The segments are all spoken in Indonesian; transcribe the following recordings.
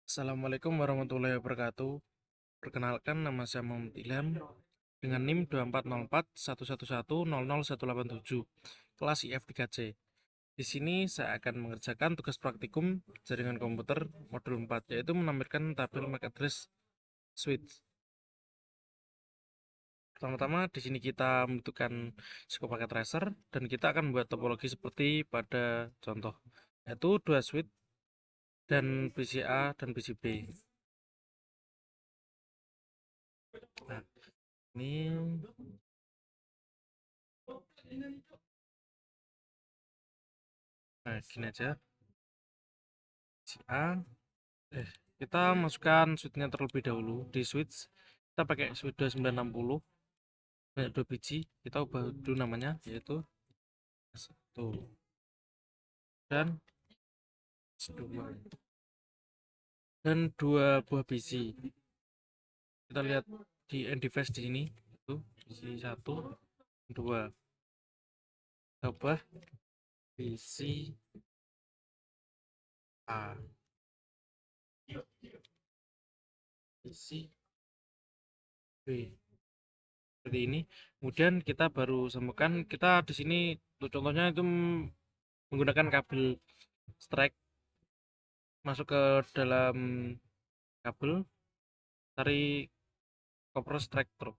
Assalamualaikum warahmatullahi wabarakatuh. Perkenalkan, nama saya Muhammad Ilham dengan NIM 240411100187, kelas IF3C. Di sini saya akan mengerjakan tugas praktikum jaringan komputer modul 4, yaitu menampilkan tabel MAC address switch. Pertama-tama di sini kita membutuhkan scope paket tracer dan kita akan membuat topologi seperti pada contoh, yaitu dua switch dan PCA dan PCB. Nah, ini gini aja. PCA, kita masukkan switchnya terlebih dahulu. Di switch kita pakai switch 2960, banyak 2 biji. Kita ubah dulu namanya, yaitu satu dan dua, dan dua buah biji. Kita lihat di end device di sini, itu biji satu, dua. Kita ubah biji A, biji B, seperti ini. Kemudian kita baru sambungkan. Kita di sini untuk contohnya itu menggunakan kabel strike masuk ke dalam kabel, cari copper strike terus.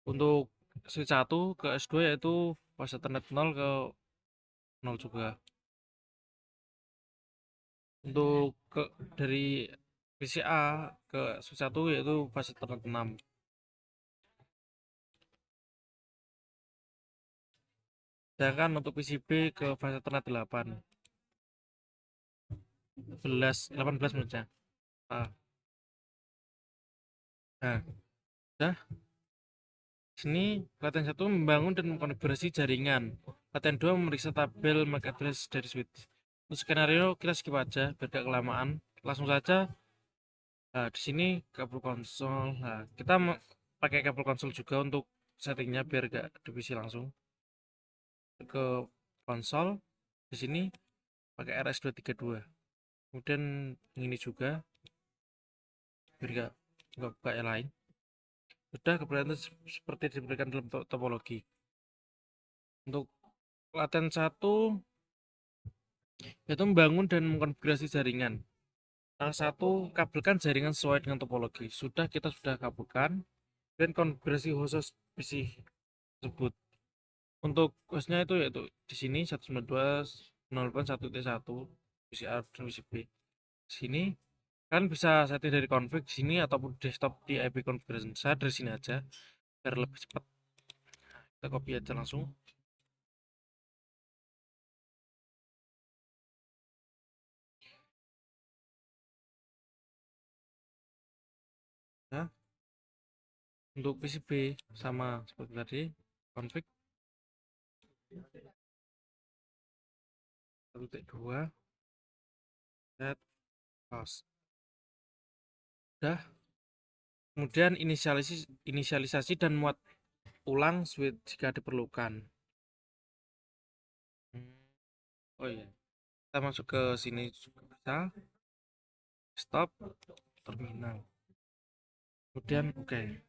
Untuk switch 1 ke S2 yaitu fase Ethernet 0 ke 0 juga. Untuk dari PCA ke switch 1 yaitu fase Ethernet 6. Sedangkan untuk PCB ke fase Ethernet 8. 18 maksudnya. Nah, udah. Sini latihan 1 membangun dan mengkonfigurasi jaringan. Latihan 2 memeriksa tabel MAC address dari switch. Untuk skenario kita skip aja biar gak kelamaan. Langsung saja. Nah, di sini kabel konsol. Nah, kita pakai kabel konsol juga untuk settingnya biar gak divisi langsung ke konsol. Di sini pakai RS232. Kemudian ini juga biar gak buka yang lain. Sudah keberatan seperti diberikan dalam topologi. Untuk latihan 1 yaitu membangun dan mengkonfigurasi jaringan. Salah satu, kabelkan jaringan sesuai dengan topologi. Kita sudah kabelkan dan konfigurasi khusus PC tersebut. Untuk hostnya itu yaitu di sini 192.168.1.1 PCR dan PCB. Di sini kan bisa setting dari config di sini ataupun desktop di IP configuration. Saya dari sini aja biar lebih cepat. Kita copy aja langsung. Nah, untuk PCB sama seperti tadi, config 1.2 set host. Udah. Kemudian inisialisasi dan muat ulang switch jika diperlukan. Oh iya, kita masuk ke sini juga bisa. Stop terminal. Kemudian oke.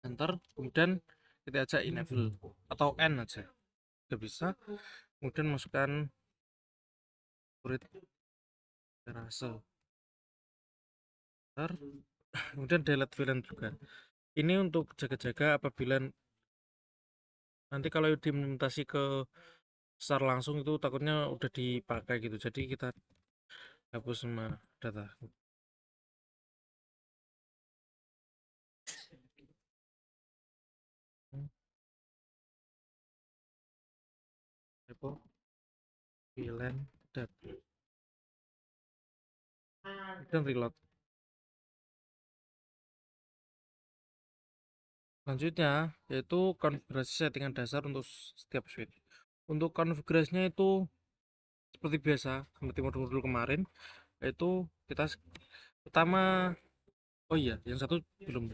Enter. Kemudian kita aja enable atau N aja. Sudah bisa. Kemudian masukkan root terase. Kemudian delete VLAN juga. Ini untuk jaga-jaga apabila nanti kalau diimplementasi ke secara langsung itu takutnya udah dipakai gitu. Jadi kita hapus semua data. Repo VLAN dan reload. Selanjutnya yaitu konfigurasi settingan dasar untuk setiap switch. Untuk konfigurasinya itu seperti biasa seperti modul-modul kemarin, yaitu kita pertama, oh iya yang satu belum,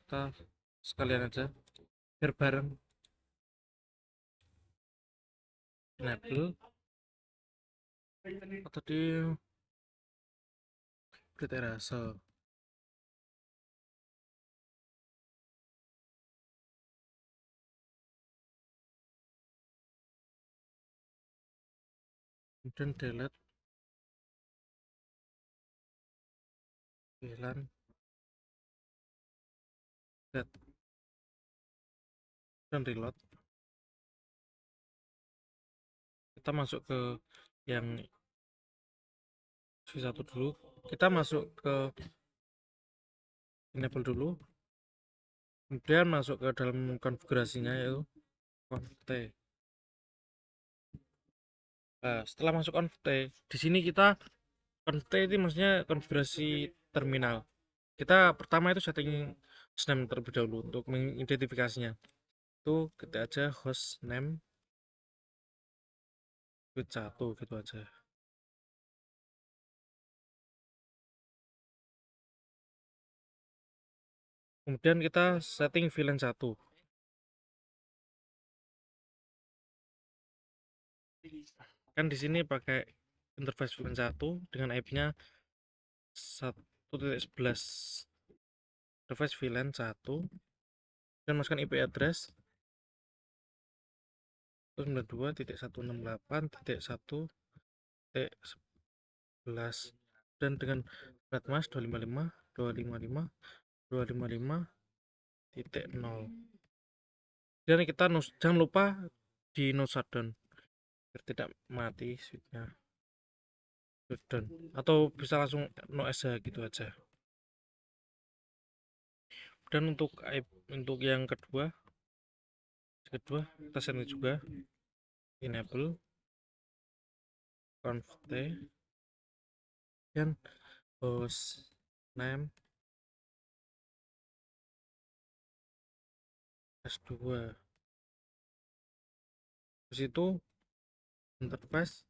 kita sekalian aja biar bareng. Enable tadi terase. Kemudian delete VLAN set dan reload. Kita masuk ke yang V1 dulu. Kita masuk ke enable dulu, kemudian masuk ke dalam konfigurasinya yaitu conft. Nah, setelah masuk conft, di sini kita conft itu maksudnya konfigurasi terminal. Kita pertama itu setting hostname terlebih dahulu untuk mengidentifikasinya. Itu ketik aja hostname with 1 gitu aja. Kemudian kita setting VLAN 1. Kan di sini pakai interface VLAN 1 dengan IP-nya 1.11. Interface VLAN 1 dan masukkan IP address 192.168.1.11 dan dengan plat mas 255.255.255.0. Dan kita jangan lupa di no shutdown biar tidak mati switchnya, shutdown, atau bisa langsung no aja gitu aja. Dan untuk yang kedua kita setting juga enable conft dan host name S2. Di situ interface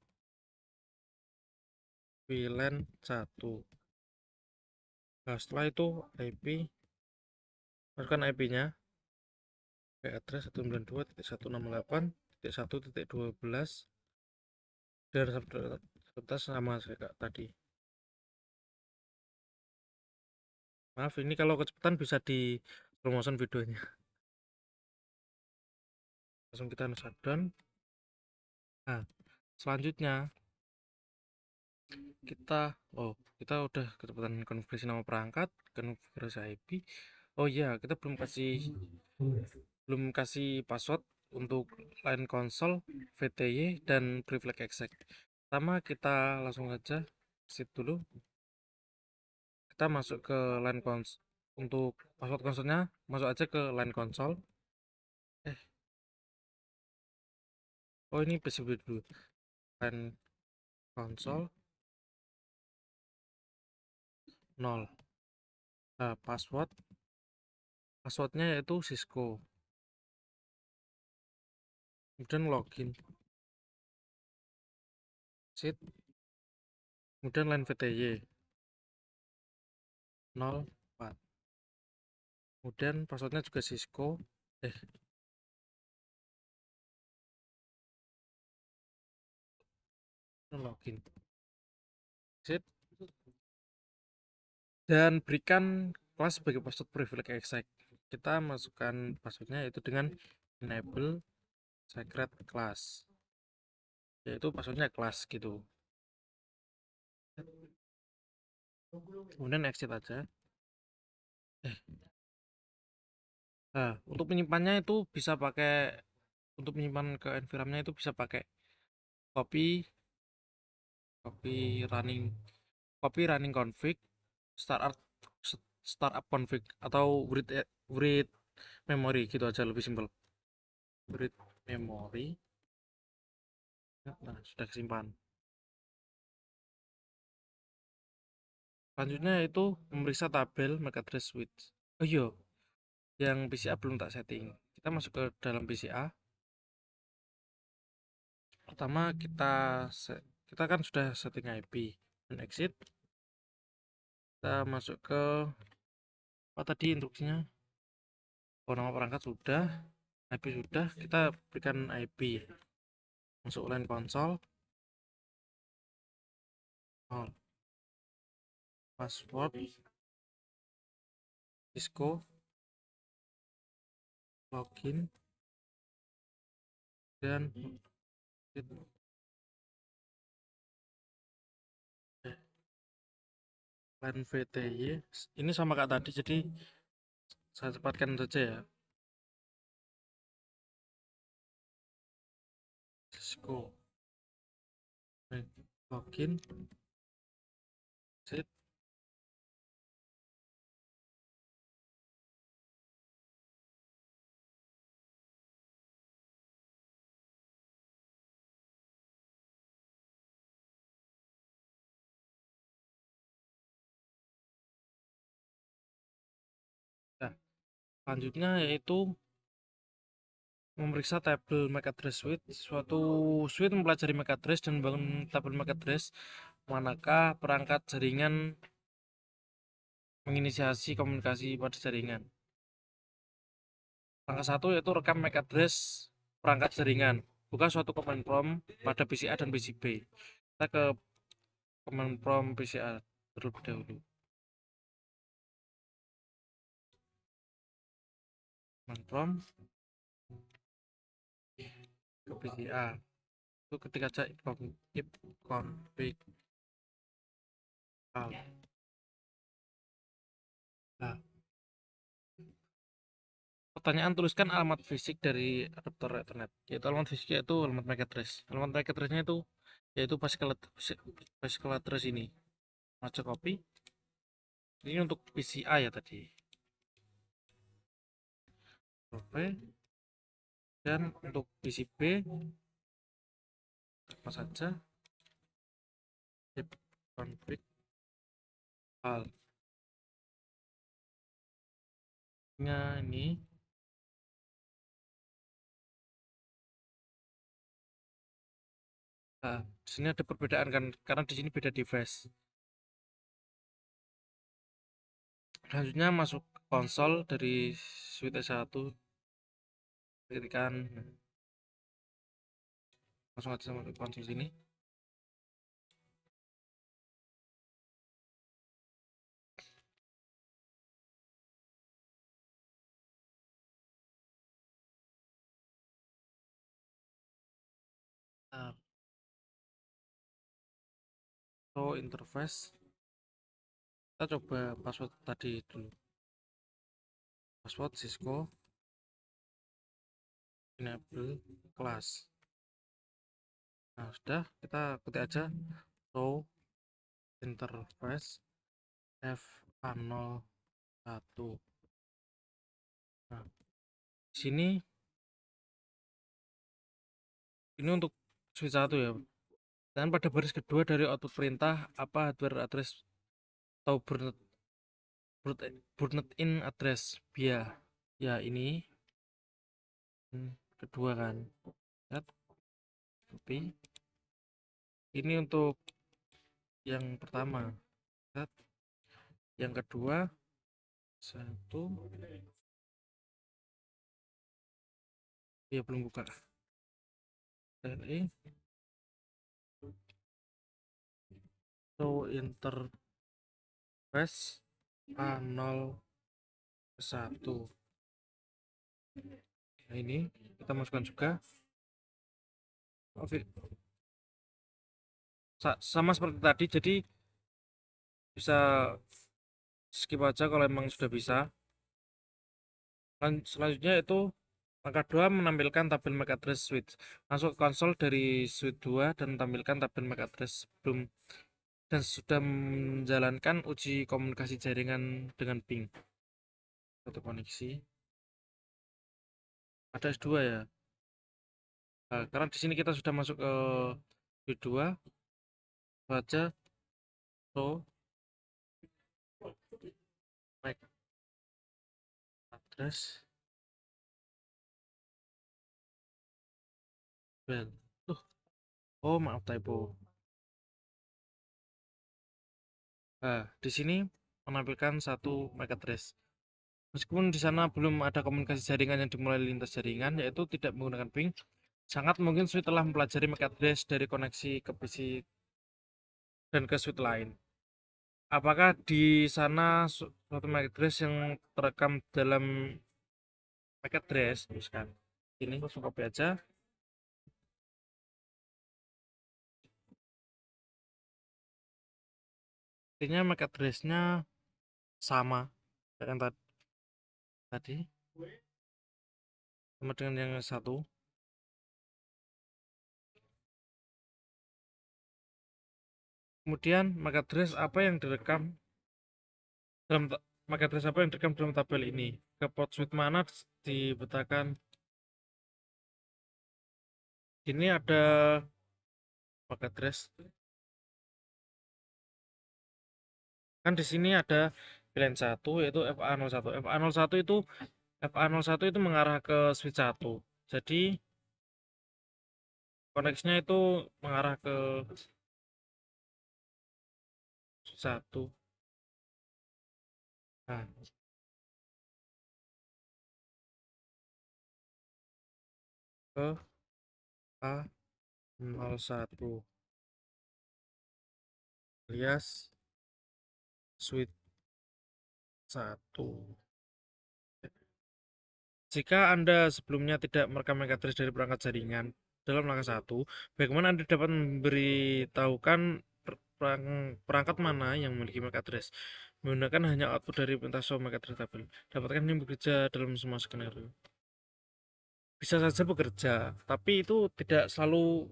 VLAN 1. Nah, setelah itu IP, masukkan IP-nya ke address 192.168.1.12 dan subtas sama kayak tadi. Maaf, ini kalau kecepatan bisa di slow motion videonya. Langsung kita shutdown. Nah, selanjutnya kita udah kecepatan konfigurasi nama perangkat, konfigurasi IP. Oh iya, kita belum kasih password untuk line console, VTY dan privilege exec. Pertama kita langsung aja exit dulu. Kita masuk ke line console. Untuk password konsolnya masuk aja ke line console. Oh, ini PCB dulu. Line console 0. Nah, passwordnya yaitu Cisco. Kemudian login, exit, kemudian line VTY 04. Kemudian passwordnya juga Cisco. Login, exit, dan berikan kelas sebagai password privilege exec. Kita masukkan passwordnya yaitu dengan enable secret class, yaitu passwordnya kelas gitu. Kemudian exit aja. Nah, untuk menyimpannya itu bisa pakai, untuk menyimpan ke environment-nya itu bisa pakai copy running config startup config atau read memory gitu aja, lebih simpel. Read memory. Nah, sudah kesimpan. Selanjutnya itu memeriksa tabel MAC address switch. Oh iya, yang PCA belum tak setting. Kita masuk ke dalam PCA. Pertama kita kan sudah setting IP dan exit. Kita masuk ke apa tadi instruksinya? Oh, nama perangkat sudah, IP sudah. Kita berikan IP. Masuk line console. 0. Password Cisco, login, dan line VTY ini sama kayak tadi, jadi saya cepatkan saja ya. Cisco, login, set. Nah, selanjutnya yaitu memeriksa tabel MAC address suite. Suatu suite mempelajari MAC address dan membangun tabel MAC address manakah perangkat jaringan menginisiasi komunikasi pada jaringan. Langkah 1 yaitu rekam MAC address perangkat jaringan. Buka suatu command prompt pada PC A dan PC B. Kita ke command prompt PC A terlebih dahulu. Command prompt ke PC A. Itu ketika aja ifconfig al. Nah, pertanyaan, tuliskan alamat fisik dari adapter Ethernet. Yaitu alamat fisiknya itu alamat MAC address. Alamat MAC addressnya itu yaitu physical address ini. Baca copy. Ini untuk PCI ya tadi. Oke. Dan untuk PCB apa saja? Config al. Ini nah, di sini ada perbedaan kan karena di sini beda device. Selanjutnya masuk konsol dari suite 1, ketikkan langsung aja masuk konsol sini. Nah, so interface kita coba password tadi dulu, password Cisco enable class. Nah, sudah, kita ketik aja so interface fa01. Nah, sini ini untuk switch 1 ya. Dan pada baris kedua dari output perintah apa hardware address atau burned in address biar ya ini kedua kan. Lihat, copy. Ini untuk yang pertama. Lihat, yang kedua 1. Ya belum buka. LE so interface A01. Nah, ini kita masukkan juga. Oke. Sama seperti tadi, jadi bisa skip aja kalau emang sudah bisa. Selanjutnya itu langkah 2, menampilkan tabel MAC address switch. Masuk ke konsol dari switch 2 dan tampilkan tabel MAC address sebelum dan sudah menjalankan uji komunikasi jaringan dengan ping. Satu koneksi. Ada S2 ya. Nah, karena di sini kita sudah masuk ke switch 2, baca so MAC address well. Oh, maaf typo. Nah, di sini menampilkan satu MAC address. Meskipun di sana belum ada komunikasi jaringan yang dimulai lintas jaringan, yaitu tidak menggunakan ping, sangat mungkin suite telah mempelajari MAC address dari koneksi ke PC dan ke suite lain. Apakah di sana suatu MAC address yang terekam dalam MAC address, misalkan ini langsung copy aja. Artinya MAC address-nya sama dengan tadi, sama dengan yang satu. Kemudian MAC address apa yang direkam dalam MAC address apa yang direkam dalam tabel ini? Ke port suite mana dibetakan? Ini ada MAC address. Kan di sini ada pilihan satu yaitu FA01. FA01 itu mengarah ke switch 1. Jadi koneksinya itu mengarah ke switch 1. Nah, ke A01 alias switch 1. Jika Anda sebelumnya tidak merekam MAC address dari perangkat jaringan dalam langkah 1, bagaimana Anda dapat memberitahukan perangkat mana yang memiliki MAC address? Menggunakan hanya output dari perintah show MAC address table. Dapatkan ini bekerja dalam semua skenario. Bisa saja bekerja, tapi itu tidak selalu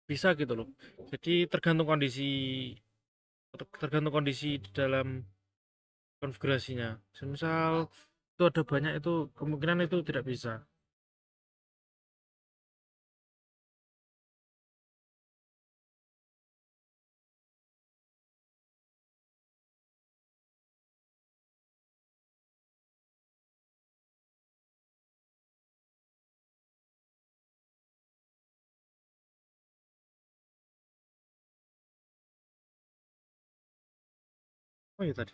bisa gitu loh. Jadi tergantung kondisi di dalam konfigurasinya. Misal itu ada banyak, itu kemungkinan itu tidak bisa. Oh ya tadi.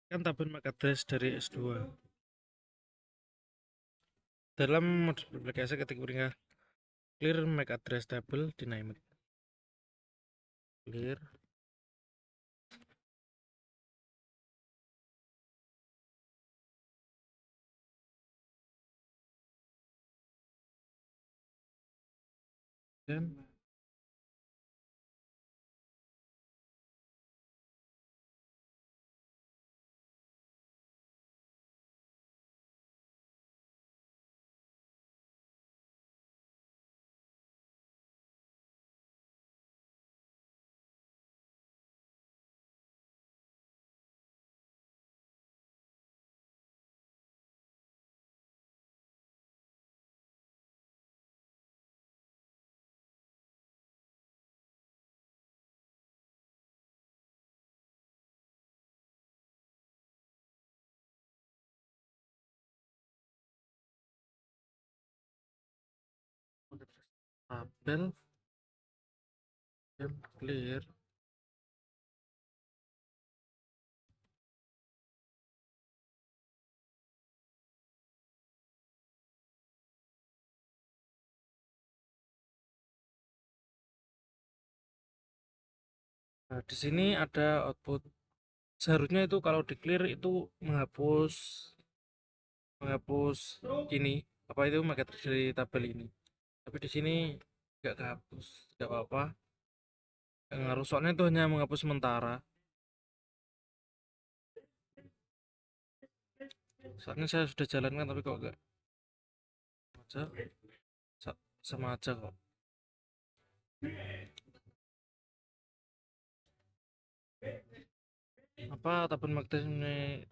Kan tabel MAC address dari S2. Dalam modus aplikasi ketik beringat clear MAC address table dynamic. Clear. Dan tabel dan clear. Nah, di sini ada output. Seharusnya itu kalau di clear itu menghapus menghapus ini apa itu MAC address dari tabel ini. Tapi di sini nggak kehapus, nggak apa-apa. Nggak ngaruh, soalnya itu hanya menghapus sementara. Soalnya saya sudah jalankan tapi kok nggak aja, sama aja kok. Apa tabel MAC address ini?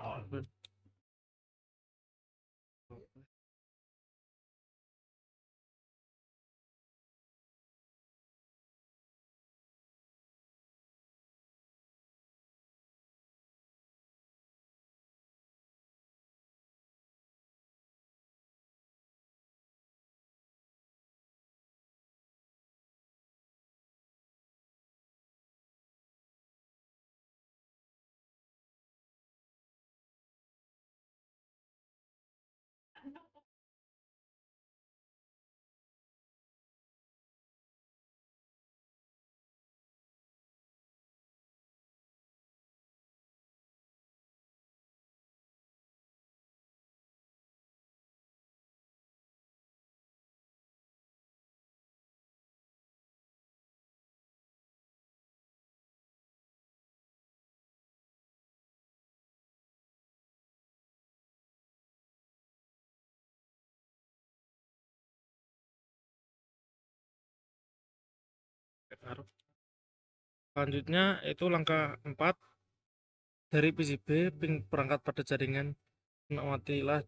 Selanjutnya itu langkah 4 dari PCB ping perangkat pada jaringan matilah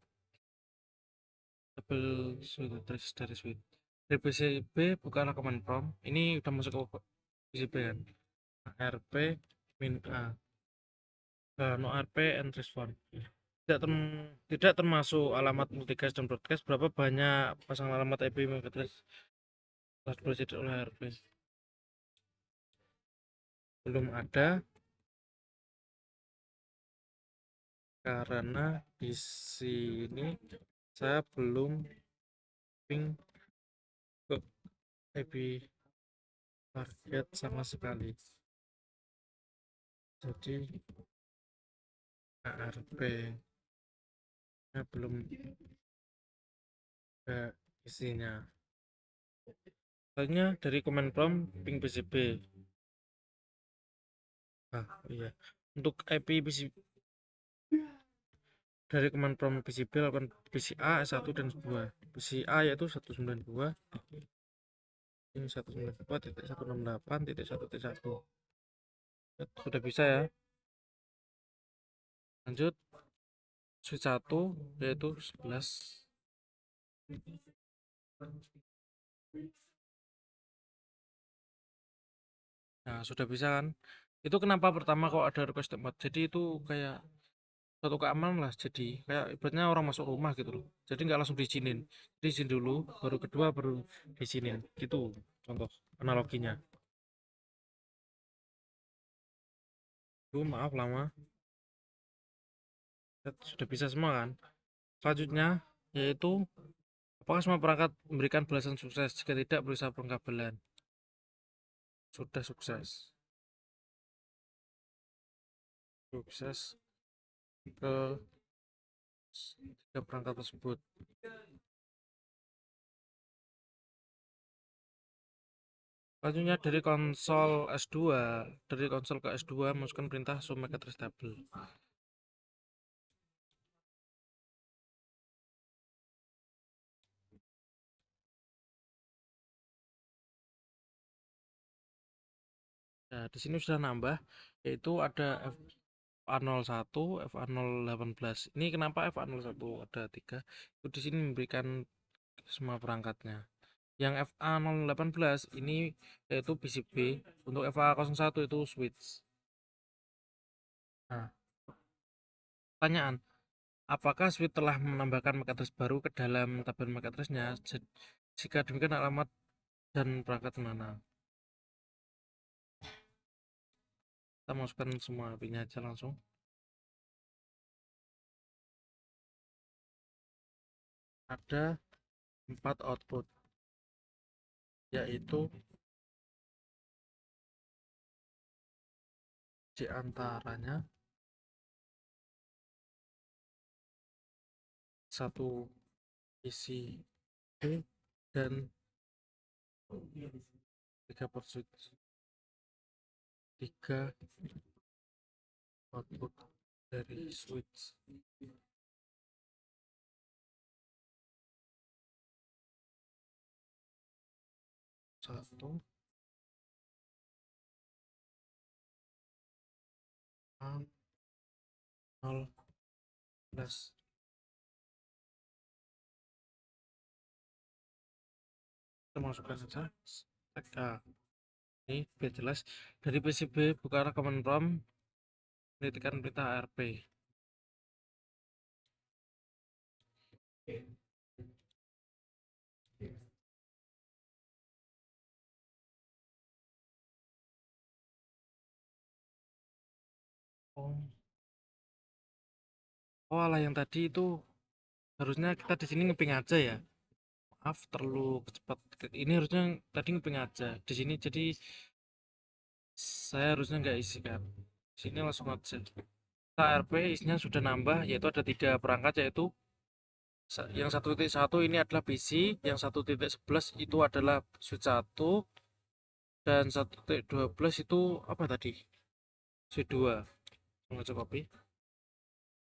double switch dari switch. Dari PCB bukalah command prompt. Ini udah masuk ke PCB kan. RP min A. No RP and respond. Tidak termasuk alamat multicast dan broadcast. Berapa banyak pasang alamat IP multicast telah diprosedur oleh RP? Belum ada, karena di sini saya belum ping ke IP target sama sekali. Jadi ARP nya belum ada isinya. Soalnya dari command prompt ping PCB. Iya. Untuk IP PCB dari command prompt PCB lakukan PCA S1 dan S2. PCA yaitu 192 ini 192.168.1.1. Sudah bisa ya. Lanjut switch 1 yaitu 11. Nah, sudah bisa kan? Itu kenapa pertama kok ada request tempat. Jadi itu kayak suatu keamanan lah. Jadi kayak ibaratnya orang masuk rumah gitu loh. Jadi nggak langsung diizinin. Diizin dulu, baru kedua baru diizinin. Gitu contoh analoginya. Maaf lama. Sudah bisa semua kan? Selanjutnya yaitu apakah semua perangkat memberikan belasan sukses? Jika tidak, berusaha pengkabelan. Sudah sukses. Sukses ke tiga perangkat tersebut. Selanjutnya dari konsol ke S2 masukkan perintah show make address table. Nah, di sini sudah nambah, yaitu ada FA01, FA018. Ini kenapa FA01 ada 3? Itu di sini memberikan semua perangkatnya. Yang FA018 ini yaitu PCB, untuk FA01 itu switch. Nah, pertanyaan, apakah switch telah menambahkan MAC address baru ke dalam tabel MAC address-nya? Jika demikian, alamat dan perangkat mana? Kita masukkan semua IP-nya aja langsung. Ada 4 output, yaitu di antaranya satu isi B dan 3 port switch, 3 output dari switch. Satu A0 plus. Kita masukkan saja ini biar jelas. Dari PCB buka command prompt, menitikan perintah ARP. Oh alah, yang tadi itu harusnya kita di sini ngeping aja ya. Maaf terlalu cepat. Ini harusnya tadi ngeping aja di sini, jadi saya harusnya nggak isikan. Sini langsung aja. ARP isinya sudah nambah, yaitu ada 3 perangkat, yaitu yang 1.1 ini adalah PC, yang 1.11 itu adalah switch 1, dan 1.12 itu apa tadi? Switch 2. Mengecek copy.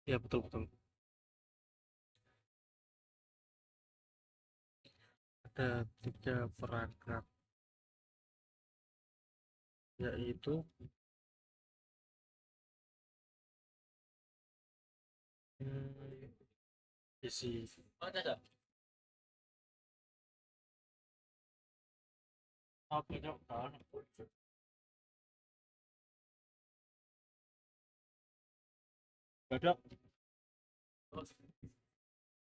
Ya betul betul. Ada 3 perangkat. yaitu isi. Oke, coba. Godok.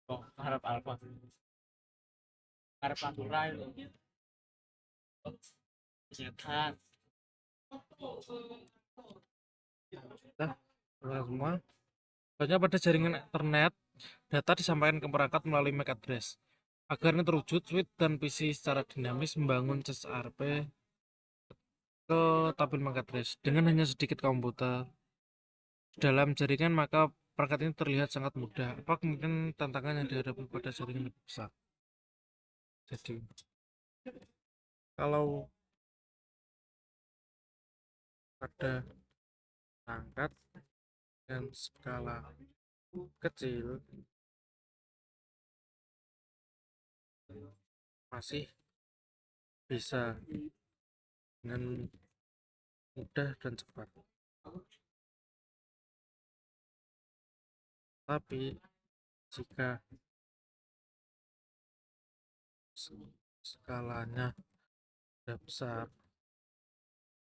Oh, harap alfa. Harap pantura itu. Sehat. Nah, semua. Banyak pada jaringan internet, data disampaikan ke perangkat melalui MAC address. Agar ini terwujud, switch dan PC secara dinamis membangun CSRP ke tabel MAC address. Dengan hanya sedikit komputer dalam jaringan, maka perangkat ini terlihat sangat mudah. Apa kemungkinan tantangan yang dihadapi pada jaringan lebih besar? Jadi, kalau pada perangkat dan skala kecil masih bisa dengan mudah dan cepat. Tapi jika skalanya sudah besar,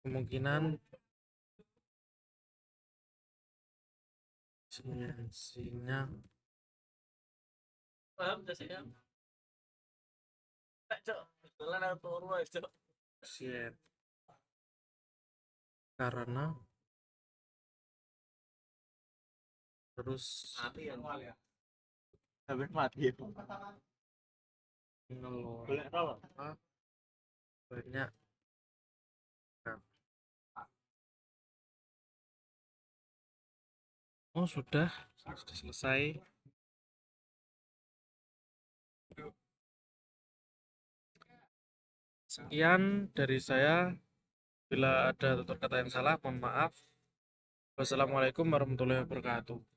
kemungkinan efisiensinya efisien karena terus mengelola banyak. Oh, sudah selesai. Sekian dari saya. Bila ada tutur kata yang salah, mohon maaf. Wassalamualaikum warahmatullahi wabarakatuh.